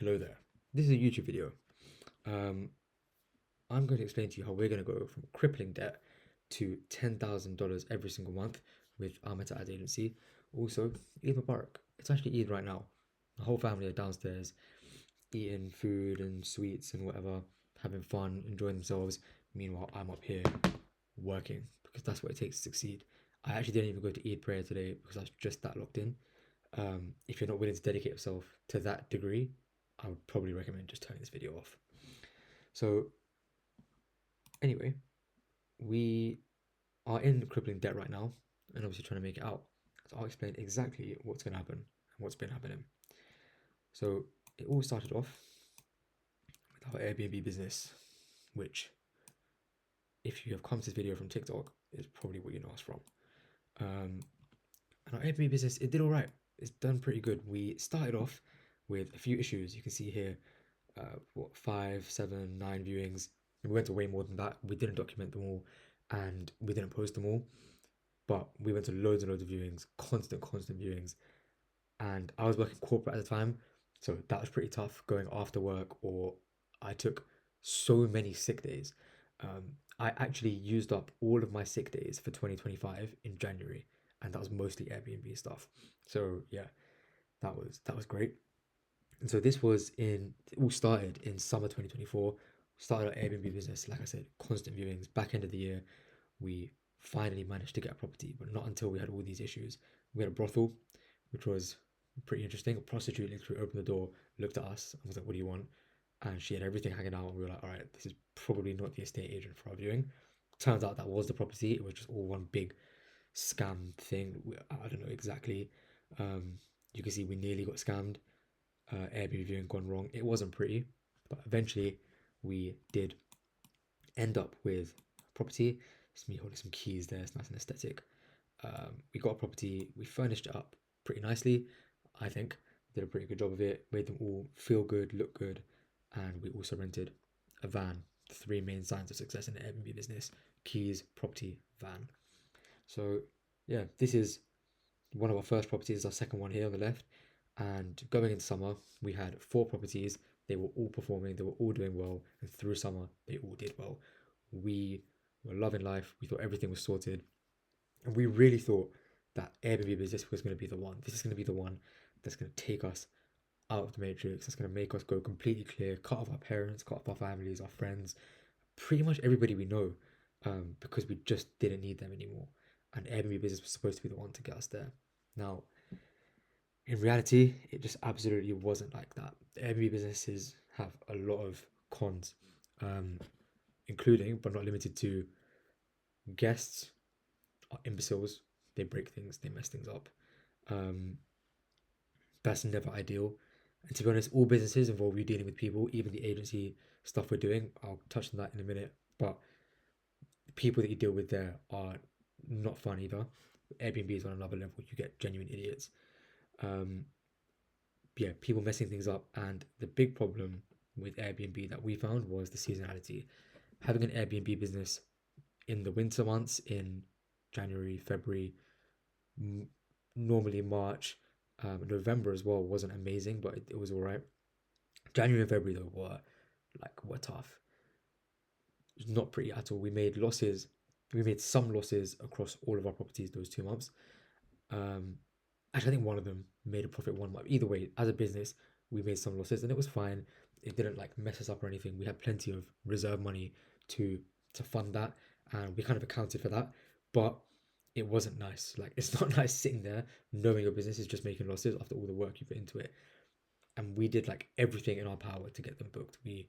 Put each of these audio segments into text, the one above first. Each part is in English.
Hello there. This is a YouTube video. Um, I'm going to explain to you how we're going to go from crippling debt to $10,000 every single month with our Meta Ad Agency. Also, Eid Mubarak. It's actually Eid right now. The whole family are downstairs eating food and sweets and whatever, having fun, enjoying themselves. Meanwhile, I'm up here working because that's what it takes to succeed. I actually didn't even go to Eid prayer today because I was just that locked in. If you're not willing to dedicate yourself to that degree, I would probably recommend just turning this video off. So anyway, we are in crippling debt right now and obviously trying to make it out. So I'll explain exactly what's going to happen and what's been happening. So it all started off with our Airbnb business, which if you have come to this video from TikTok is probably what you know us from. And our Airbnb business, it did all right. It's done pretty good. We started off with a few issues. You can see here, 5, 7, 9 viewings. We went to way more than that. We didn't document them all, and we didn't post them all. But we went to loads and loads of viewings, constant viewings. And I was working corporate at the time, so that was pretty tough going after work. Or I took so many sick days. I actually used up all of my sick days for 2025 in January, and that was mostly Airbnb stuff. So yeah, that was great. And so this was in it all started in summer 2024. Started our Airbnb business, like I said, constant viewings. Back end of the year, we finally managed to get a property, but not until we had all these issues. We had a brothel, which was pretty interesting. A prostitute literally opened the door, looked at us, and was like, "What do you want?" And she had everything hanging out, and we were like, "All right, this is probably not the estate agent for our viewing." Turns out that was the property. It was just all one big scam thing. I don't know exactly. Um, you can see we nearly got scammed. Airbnb viewing gone wrong. It wasn't pretty, but eventually we did end up with a property. It's me holding some keys there. It's nice and aesthetic. We got a property. We furnished it up pretty nicely. I think did a pretty good job of it. Made them all feel good, look good, and we also rented a van. The three main signs of success in the Airbnb business: keys, property, van. So yeah, this is one of our first properties, our second one here on the left. And going into summer, we had four properties. They were all performing, they were all doing well, and through summer, they all did well. We were loving life. We thought everything was sorted, and we really thought that Airbnb business was going to be the one. This is going to be the one that's going to take us out of the matrix. That's going to make us go completely clear, cut off our parents, cut off our families, our friends, pretty much everybody we know, because we just didn't need them anymore. And Airbnb business was supposed to be the one to get us there. Now, in reality, it just absolutely wasn't like that. Airbnb businesses have a lot of cons, um, including but not limited to guests are imbeciles. They break things, they mess things up. Um, that's never ideal. And to be honest, all businesses involve you dealing with people, even the agency stuff we're doing. I'll touch on that in a minute. But the people that you deal with there are not fun either. Airbnb is on another level. You get genuine idiots. Um, yeah, people messing things up. And the big problem with Airbnb that we found was the seasonality. Having an Airbnb business in the winter months, in January, February, m- normally March, November as well wasn't amazing, but it was all right. January and February though were tough. It was not pretty at all. We made losses. We made some losses across all of our properties those 2 months. Um, Actually, I think one of them made a profit one month. Either way, as a business, we made some losses and it was fine. It didn't like mess us up or anything. We had plenty of reserve money to to fund that, and we kind of accounted for that. But it wasn't nice. Like it's not nice sitting there knowing your business is just making losses after all the work you put into it. And we did like everything in our power to get them booked. We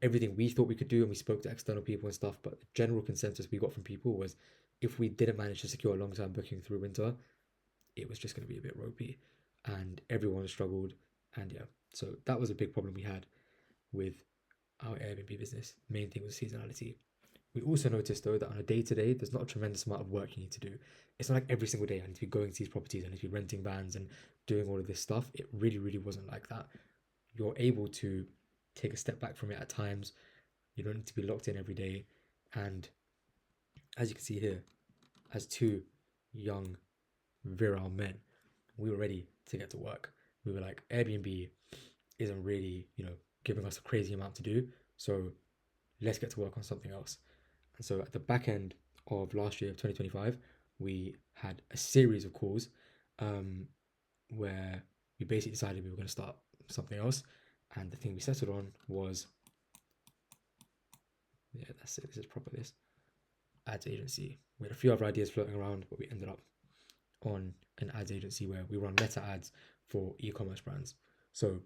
everything we thought we could do, and we spoke to external people and stuff. But the general consensus we got from people was if we didn't manage to secure a long term booking through winter, it was just going to be a bit ropey, and everyone struggled. And yeah, so that was a big problem we had with our Airbnb business. Main thing was seasonality. We also noticed though that on a day to day, there's not a tremendous amount of work you need to do. It's not like every single day I need to be going to these properties, I need to be renting vans and doing all of this stuff. It really wasn't like that. You're able to take a step back from it at times. You don't need to be locked in every day. And as you can see here, as two young virile men, we were ready to get to work. We were like, Airbnb, isn't really, giving us a crazy amount to do. So let's get to work on something else. And so at the back end of last year of 2025, we had a series of calls um, where we basically decided we were going to start something else. And the thing we settled on was, yeah, that's it. This is proper this ads agency. We had a few other ideas floating around, but we ended up on an ads agency where we run meta ads for e-commerce brands. So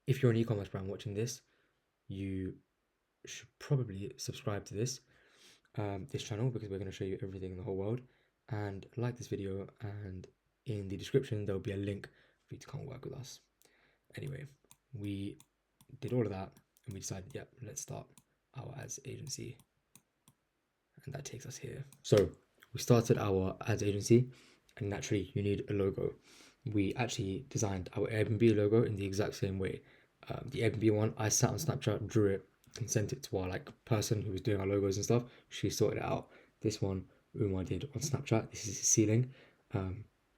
if you're an e-commerce brand watching this, you should probably subscribe to this channel, because we're going to show you everything in the whole world. And like this video, and in the description there'll be a link for you to come work with us. Anyway, we did all of that and we decided, yeah, let's start our ads agency. And that takes us here. So we started our ads agency, and naturally you need a logo. We actually designed our Airbnb logo in the exact same way. The Airbnb one, I sat on Snapchat, drew it, and sent it to our person who was doing our logos and stuff. She sorted it out. This one, Umar did on Snapchat. This is his ceiling.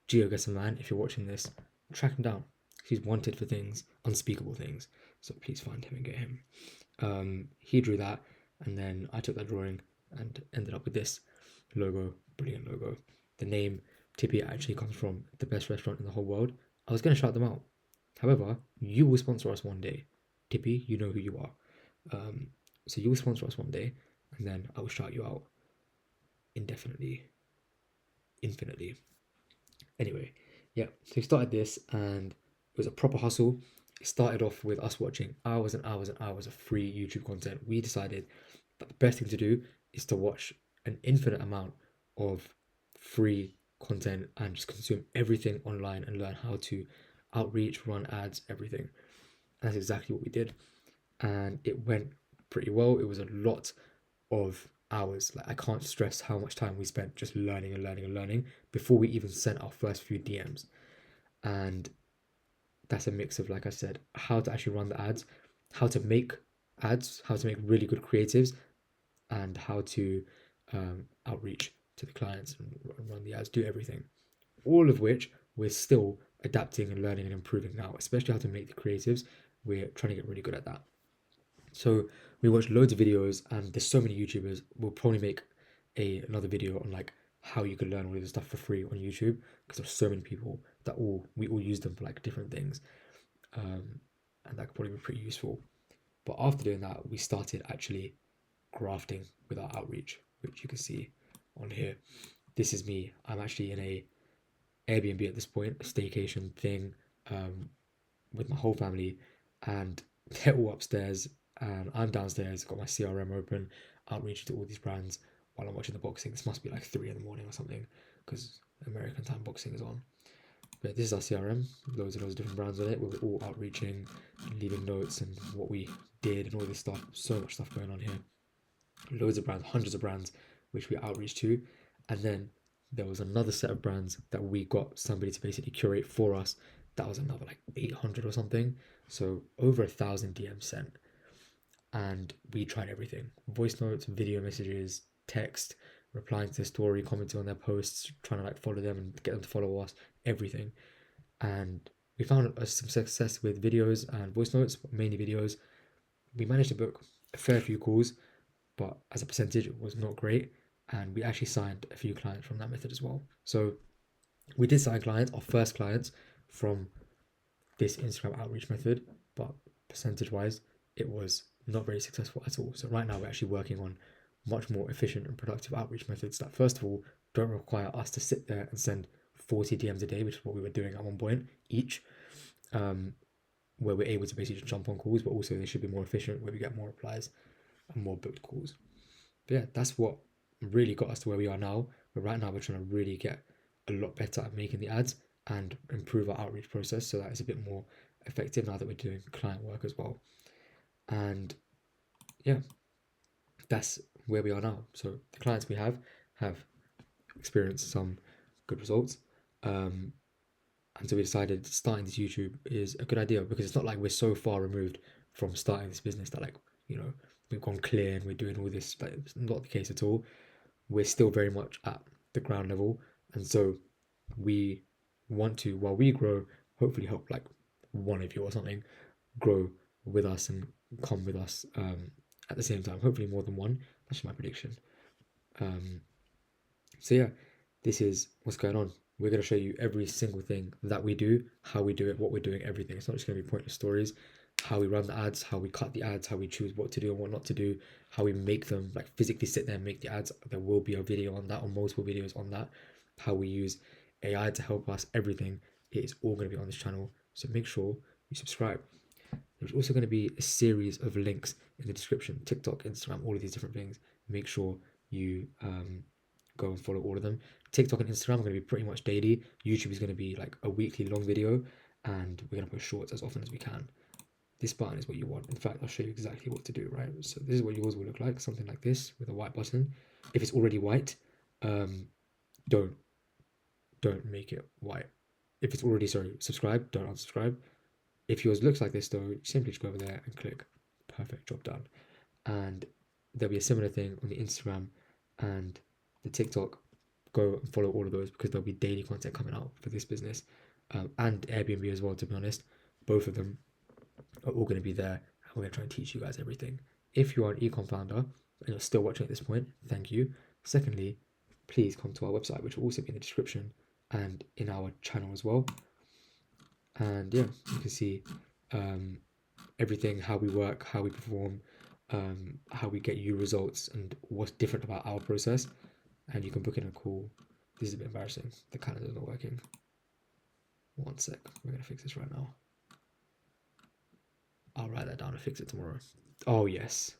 GeoGuessr man, if you're watching this, track him down. He's wanted for things, unspeakable things. So please find him and get him. He drew that, and then I took that drawing and ended up with this logo. Brilliant logo. The name Tippy actually comes from the best restaurant in the whole world. I was going to shout them out. However, you will sponsor us one day. Tippy, you know who you are. So you will sponsor us one day, and then I will shout you out indefinitely, infinitely. Anyway, yeah, so we started this, and it was a proper hustle. It started off with us watching hours and hours and hours of free YouTube content. We decided that the best thing to do is to watch an infinite amount of free content and just consume everything online and learn how to outreach, run ads, everything. And that's exactly what we did. And it went pretty well. It was a lot of hours. I can't stress how much time we spent just learning and learning and learning before we even sent our first few DMs. And that's a mix of, like I said, how to actually run the ads, how to make ads, how to make really good creatives, and how to outreach to the clients and run the ads, do everything. All of which we're still adapting and learning and improving now, especially how to make the creatives. We're trying to get really good at that. So we watch loads of videos, and there's so many YouTubers. We'll probably make another video on how you can learn all of this stuff for free on YouTube, because there's so many people that we all use them for different things, and that could probably be pretty useful. But after doing that, we started actually grafting with our outreach, which you can see on here. This is me. I'm actually in a Airbnb at this point, a staycation thing, with my whole family, and they're all upstairs and I'm downstairs, got my CRM open, outreaching to all these brands while I'm watching the boxing. This must be 3 in the morning or something, because American time boxing is on. But this is our CRM, loads of different brands on it. We're all outreaching, leaving notes and what we did and all this stuff. So much stuff going on here. Loads of brands, hundreds of brands, which we outreach to. And then there was another set of brands that we got somebody to basically curate for us. That was another 800 or something. So over 1,000 DMs sent. And we tried everything: voice notes, video messages, text, replying to their story, commenting on their posts, trying to follow them and get them to follow us, everything. And we found some success with videos and voice notes, but mainly videos. We managed to book a fair few calls, but as a percentage it was not great, and we actually signed a few clients from that method as well. So we did sign clients, our first clients, from this Instagram outreach method, but percentage wise it was not very successful at all. So right now we're actually working on much more efficient and productive outreach methods that, first of all, don't require us to sit there and send 40 DMs a day, which is what we were doing at one point each, where we're able to basically just jump on calls, but also they should be more efficient, where we get more replies and more booked calls. But yeah, that's what really got us to where we are now. But right now we're trying to really get a lot better at making the ads and improve our outreach process so that it's a bit more effective now that we're doing client work as well. And yeah, that's where we are now. So the clients we have experienced some good results, and so we decided starting this YouTube is a good idea, because it's not like we're so far removed from starting this business that we've gone clear and we're doing all this. It's not the case at all. We're still very much at the ground level, and so we want to, while we grow, hopefully help one of you or something grow with us and come with us at the same time. Hopefully more than one. That's just my prediction. Um, so yeah, this is what's going on. We're going to show you every single thing that we do, how we do it, what we're doing, everything. It's not just going to be pointless stories. How we run the ads, how we cut the ads, how we choose what to do and what not to do, how we make them, like physically sit there and make the ads. There will be a video on that, or multiple videos on that. How we use AI to help us, everything. It is all going to be on this channel. So make sure you subscribe. There's also going to be a series of links in the description: TikTok, Instagram, all of these different things. Make sure you go and follow all of them. TikTok and Instagram are going to be pretty much daily. YouTube is going to be like a weekly long video, and we're going to post shorts as often as we can. This button is what you want. In fact, I'll show you exactly what to do, right? So this is what yours will look like, something like this with a white button. If it's already white, don't make it white. If it's already, subscribe, don't unsubscribe. If yours looks like this though, simply just go over there and click. Perfect, job done. And there'll be a similar thing on the Instagram and the TikTok. Go and follow all of those because there'll be daily content coming out for this business, and Airbnb as well. To be honest, both of them are all going to be there, and we're going to try and teach you guys everything. If you are an ecom founder and you're still watching at this point, thank you. Secondly, please come to our website, which will also be in the description and in our channel as well. And yeah, you can see everything, how we work, how we perform, how we get you results, and what's different about our process. And you can book in a call. This is a bit embarrassing. The calendar's not working. One sec. We're going to fix this right now. I'll write that down and fix it tomorrow. Oh, yes.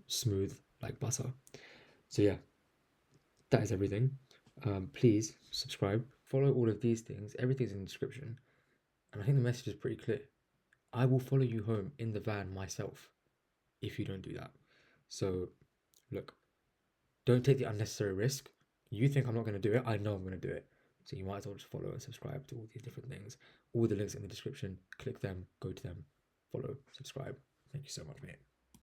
Smooth like butter. So yeah, that is everything. Please subscribe. Follow all of these things. Everything's in the description. And I think the message is pretty clear. I will follow you home in the van myself if you don't do that. So, look, don't take the unnecessary risk. You think I'm not going to do it. I know I'm going to do it. So you might as well just follow and subscribe to all these different things. All the links in the description. Click them, go to them, follow, subscribe. Thank you so much, mate.